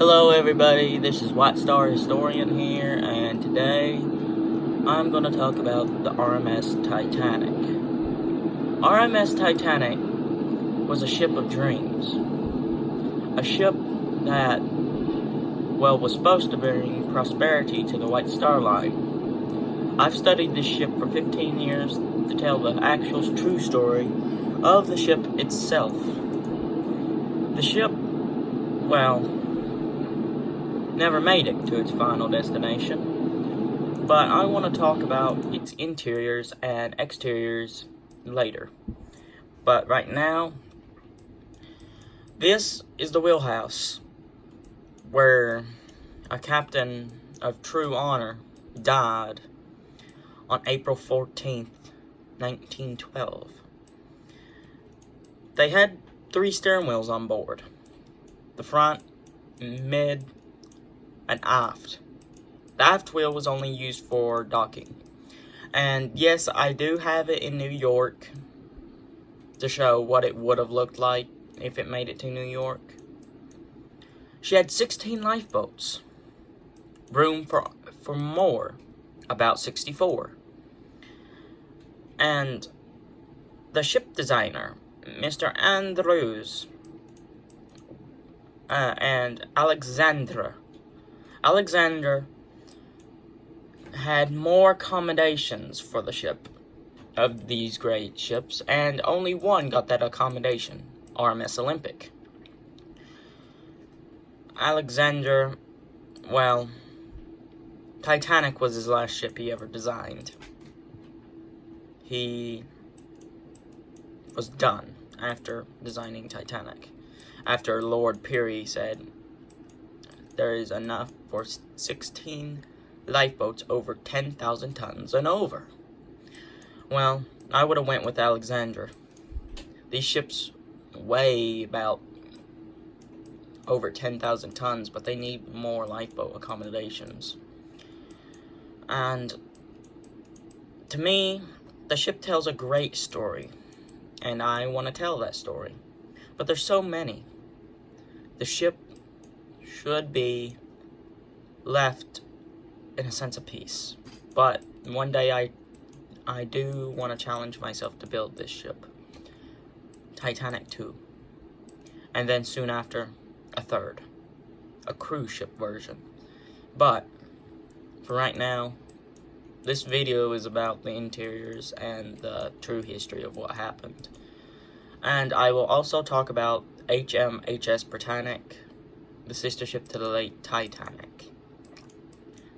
Hello everybody, this is White Star Historian here, and today I'm going to talk about the RMS Titanic. RMS Titanic was a ship of dreams. A ship that, was supposed to bring prosperity to the White Star Line. I've studied this ship for 15 years to tell the actual true story of the ship itself. The ship, never made it to its final destination, but I want to talk about its interiors and exteriors later. But right now, this is the wheelhouse where a captain of true honor died on April 14th, 1912. They had 3 steering wheels on board: the front, mid, and aft. The aft wheel was only used for docking. And yes, I do have it in New York to show what it would have looked like if it made it to New York. She had 16 lifeboats. Room for more, about 64. And the ship designer, Mr. Andrews, and Alexander had more accommodations for the ship of these great ships, and only one got that accommodation, RMS Olympic. Alexander, Titanic was his last ship he ever designed. He was done after designing Titanic, after Lord Peary said, "There is enough for 16 lifeboats over 10,000 tons and over." Well, I would have went with Alexander. These ships weigh about over 10,000 tons, but they need more lifeboat accommodations. And to me, the ship tells a great story, and I want to tell that story. But there's so many. The ship should be left in a sense of peace. But one day I do want to challenge myself to build this ship. Titanic 2. And then soon after, a third. A cruise ship version. But, for right now, this video is about the interiors and the true history of what happened. And I will also talk about HMHS Britannic, the sister ship to the late Titanic,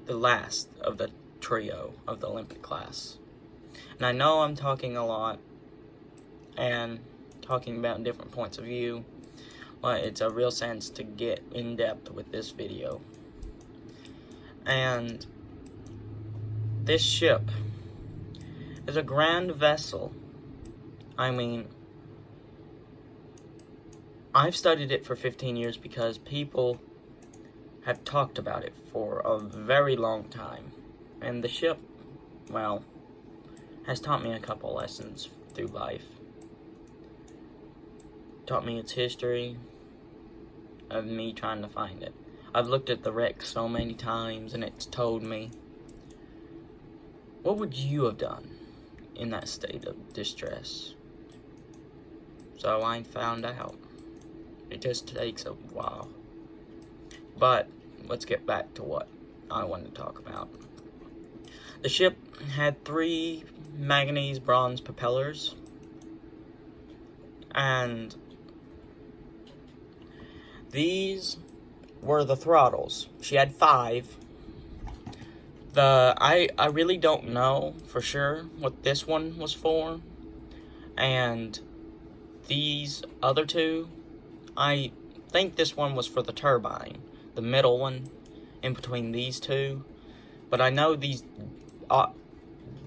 the last of the trio of the Olympic class. And I know I'm talking a lot and talking about different points of view, but it's a real sense to get in depth with this video. And this ship is a grand vessel. I've studied it for 15 years because people have talked about it for a very long time. And the ship, has taught me a couple lessons through life. Taught me its history of me trying to find it. I've looked at the wreck so many times, and it's told me, what would you have done in that state of distress? So I found out. It just takes a while. But let's get back to what I wanted to talk about. The ship had 3 manganese bronze propellers, and these were the throttles. She had 5. I really don't know for sure what this one was for, and these other 2, I think this one was for the turbine, the middle one in between these 2, but I know these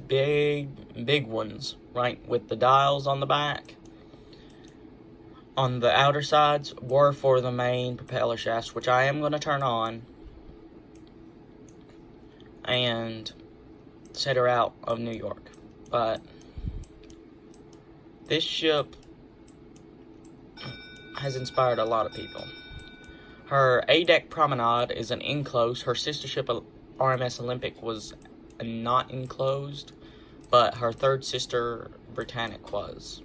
big ones, right, with the dials on the back, on the outer sides, were for the main propeller shafts, which I am going to turn on and set her out of New York. But this ship has inspired a lot of people. Her A-deck promenade is an enclosed. Her sister ship RMS Olympic was not enclosed, but her third sister Britannic was.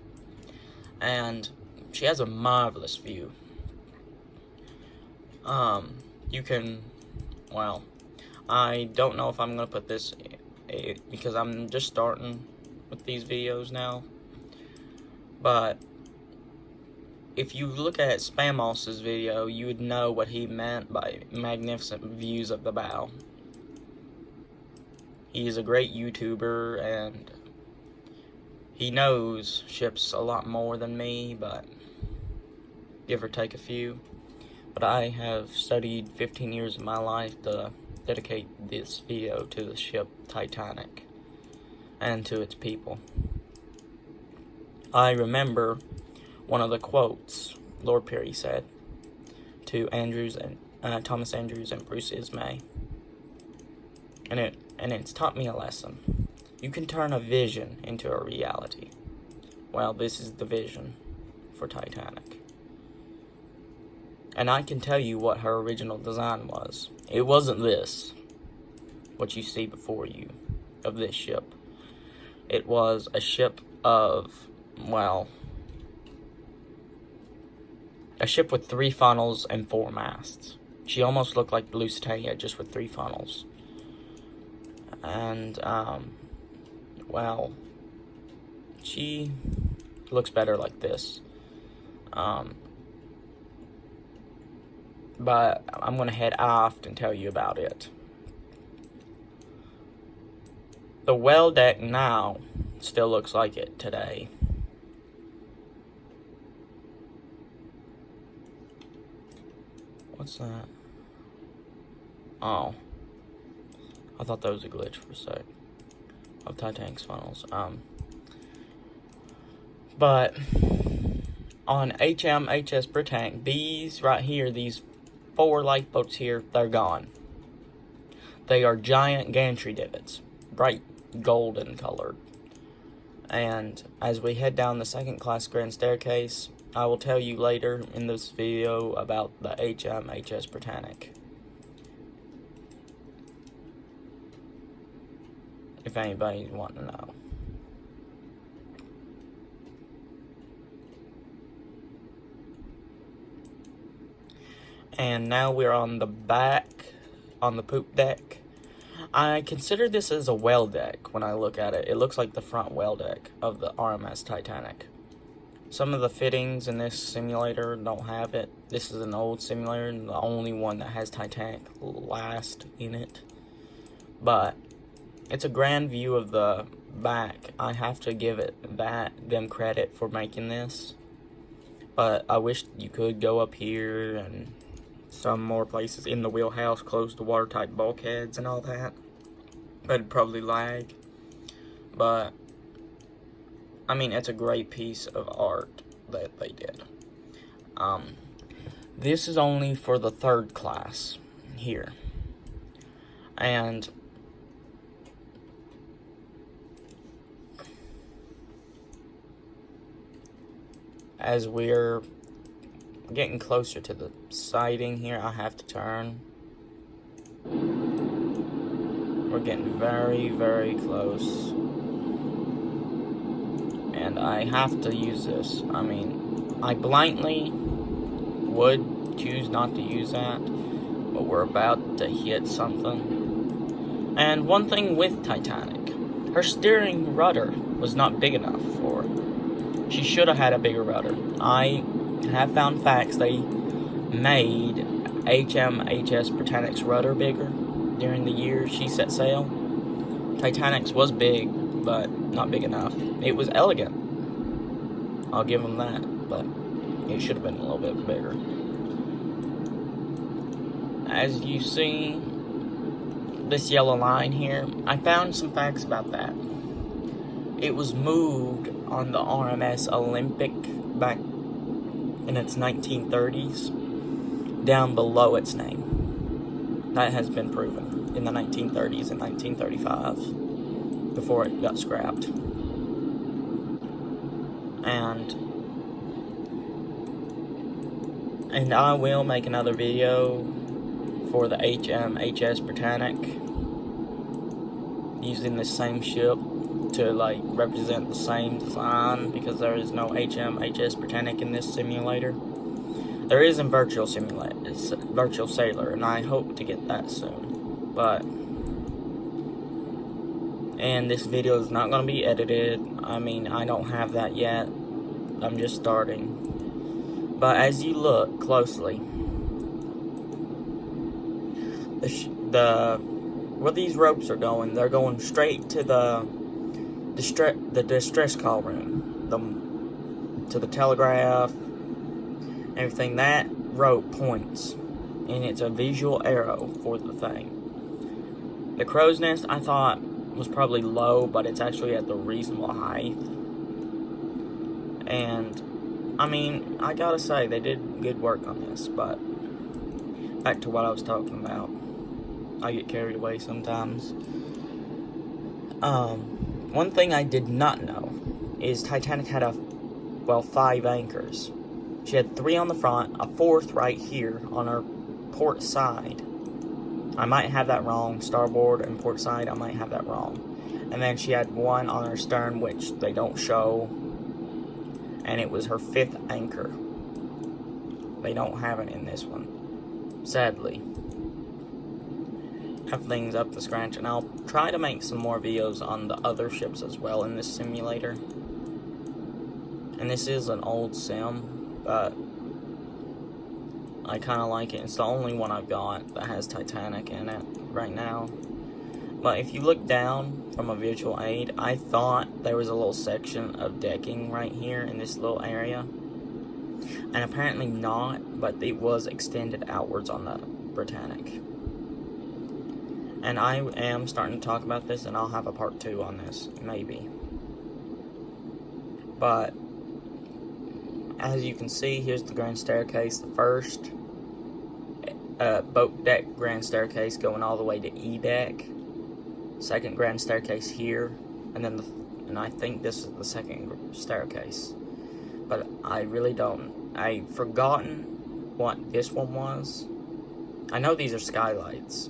And she has a marvelous view. You can, well, I don't know if I'm going to put this, because I'm just starting with these videos now, but if you look at Spamos's video, you would know what he meant by magnificent views of the bow. He is a great YouTuber, and he knows ships a lot more than me, but give or take a few. But I have studied 15 years of my life to dedicate this video to the ship Titanic and to its people. I remember one of the quotes Lord Peary said to Thomas Andrews and Bruce Ismay, and it's taught me a lesson. You can turn a vision into a reality. Well, this is the vision for Titanic. And I can tell you what her original design was. It wasn't this, what you see before you, of this ship. It was a ship of, well, a ship with 3 funnels and 4 masts. She almost looked like Lusitania, just with 3 funnels. And, well, she looks better like this. But I'm going to head aft and tell you about it. The well deck now still looks like it today. What's that? Oh. I thought that was a glitch for a sec. Of Titanic's funnels. But on HMHS Britannic, these right here, these 4 lifeboats here, they're gone. They are giant gantry divots, bright golden colored. And as we head down the 2nd class grand staircase, I will tell you later in this video about the HMHS Britannic, if anybody's wanting to know. And now we're on the back, on the poop deck. I consider this as a well deck when I look at it. It looks like the front well deck of the RMS Titanic. Some of the fittings in this simulator don't have it. This is an old simulator, and the only one that has Titanic last in it. But it's a grand view of the back. I have to give them credit for making this. But I wish you could go up here and some more places in the wheelhouse close to watertight bulkheads and all that. But it'd probably lag. But I mean, it's a great piece of art that they did. This is only for the 3rd class here. And as we're getting closer to the siding here, I have to turn. We're getting very, very close. And I have to use this. I mean, I blindly would choose not to use that, but we're about to hit something. And one thing with Titanic, her steering rudder was not big enough for her. She should have had a bigger rudder. I have found facts they made HMHS Britannic's rudder bigger during the years she set sail. Titanic's was big, but not big enough. It was elegant, I'll give them that, but it should have been a little bit bigger. As you see, this yellow line here, I found some facts about that. It was moved on the RMS Olympic back in its 1930s, down below its name. That has been proven in the 1930s and 1935, before it got scrapped. And And I will make another video for the HMHS Britannic, using the same ship to like represent the same design, because there is no HMHS Britannic in this simulator. There is in Virtual Simulator, it's Virtual Sailor, and I hope to get that soon. And this video is not going to be edited. I mean, I don't have that yet. I'm just starting. But as you look closely, where these ropes are going, they're going straight to the distress call room, to the telegraph, everything. That rope points, and it's a visual arrow for the thing. The crow's nest, I thought, was probably low, but it's actually at the reasonable height. And I mean, I gotta say, they did good work on this. But back to what I was talking about. I get carried away sometimes. One thing I did not know is Titanic had 5 anchors. She had 3 on the front, a 4th right here on her port side. I might have that wrong. Starboard and port side, I might have that wrong. And then she had 1 on her stern, which they don't show. And it was her 5th anchor. They don't have it in this one, sadly. Everything's up to scratch, and I'll try to make some more videos on the other ships as well in this simulator. And this is an old sim, but I kind of like it. It's the only one I've got that has Titanic in it right now. But if you look down from a visual aid, I thought there was a little section of decking right here in this little area. And apparently not, but it was extended outwards on the Britannic. And I am starting to talk about this, and I'll have a part 2 on this, maybe. But as you can see, here's the grand staircase. The first boat deck grand staircase going all the way to E deck. Second grand staircase here, and then I think this is the second staircase. But I really don't. I've forgotten what this one was. I know these are skylights,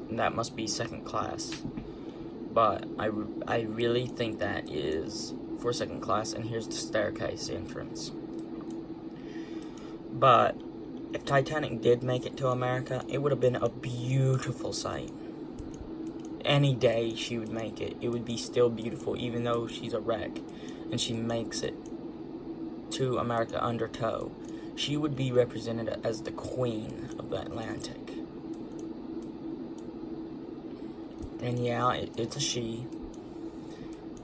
and that must be second class. But I really think that is for second class, and here's the staircase entrance. But if Titanic did make it to America, it would have been a beautiful sight. Any day she would make it, it would be still beautiful, even though she's a wreck, and she makes it to America under tow. She would be represented as the queen of the Atlantic. And yeah, it's a she.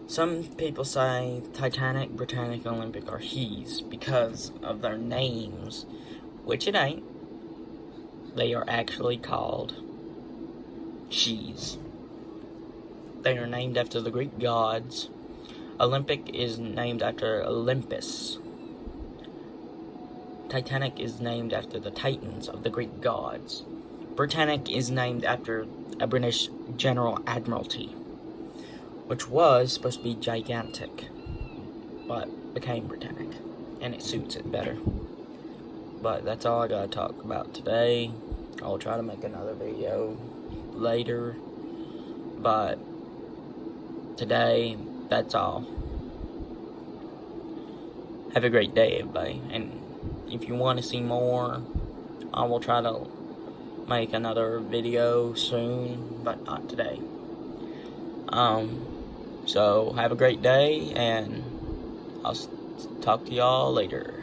Some people say Titanic, Britannic, and Olympic are he's because of their names, which it ain't. They are actually called she's. They are named after the Greek gods. Olympic is named after Olympus. Titanic is named after the Titans of the Greek gods. Britannic is named after a British General Admiralty, which was supposed to be gigantic, but became Britannic, and it suits it better. But that's all I gotta talk about today. I'll try to make another video later, but today, that's all. Have a great day, everybody. And if you want to see more, I will try to make another video soon, but not today. So have a great day, and I'll talk to y'all later.